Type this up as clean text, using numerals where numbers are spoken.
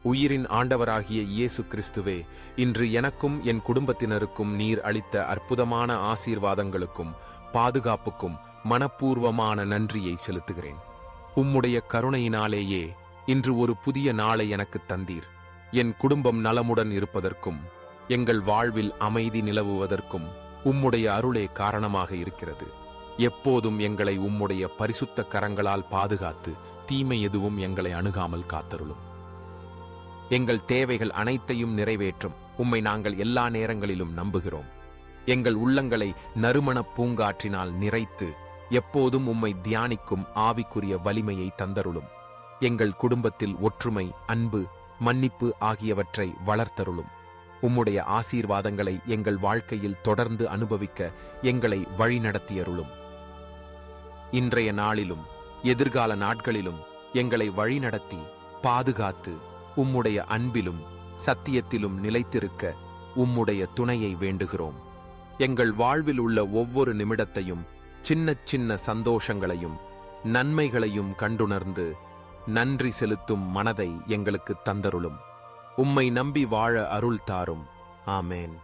உயிரின் ஆண்டவராகிய இயேசு கிறிஸ்துவே, இன்று எனக்கும் என் குடும்பத்தினருக்கும் நீர் அளித்த அற்புதமான ஆசீர்வாதங்களுக்கும் பாதுகாப்புக்கும் மனப்பூர்வமான நன்றியை செலுத்துகிறேன். உம்முடைய கருணையினாலேயே இன்று ஒரு புதிய நாளை எனக்கு தந்தீர். என் குடும்பம் நலமுடன் இருப்பதற்கும் எங்கள் வாழ்வில் அமைதி நிலவுவதற்கும் உம்முடைய அருளே காரணமாக இருக்கிறது. எப்போதும் எங்களை உம்முடைய பரிசுத்த கரங்களால் பாதுகாத்து தீமை எதுவும் எங்களை அணுகாமல் காத்தருளும். எங்கள் தேவைகள் அனைத்தையும் நிறைவேற்றும் உம்மை நாங்கள் எல்லா நேரங்களிலும் நம்புகிறோம். எங்கள் உள்ளங்களை நறுமணப் பூங்காற்றினால் நிறைத்து எப்போதும் உம்மை தியானிக்கும் ஆவிக்குரிய வலிமையை தந்தருளும். எங்கள் குடும்பத்தில் ஒற்றுமை, அன்பு, மன்னிப்பு ஆகியவற்றை வளர்த்தருளும். உம்முடைய ஆசீர்வாதங்களை எங்கள் வாழ்க்கையில் தொடர்ந்து அனுபவிக்க எங்களை வழிநடத்தியருளும். இன்றைய நாளிலும் எதிர்கால நாட்களிலும் எங்களை வழிநடத்தி பாதுகாத்து உம்முடைய அன்பிலும் சத்தியத்திலும் நிலைத்திருக்க உம்முடைய துணையை வேண்டுகிறோம். எங்கள் வாழ்வில் உள்ள ஒவ்வொரு நிமிடத்தையும், சின்ன சின்ன சந்தோஷங்களையும் நன்மைகளையும் கண்டுணர்ந்து நன்றி செலுத்தும் மனதை எங்களுக்கு தந்தருளும். உம்மை நம்பி வாழ அருள் தாரும். ஆமேன்.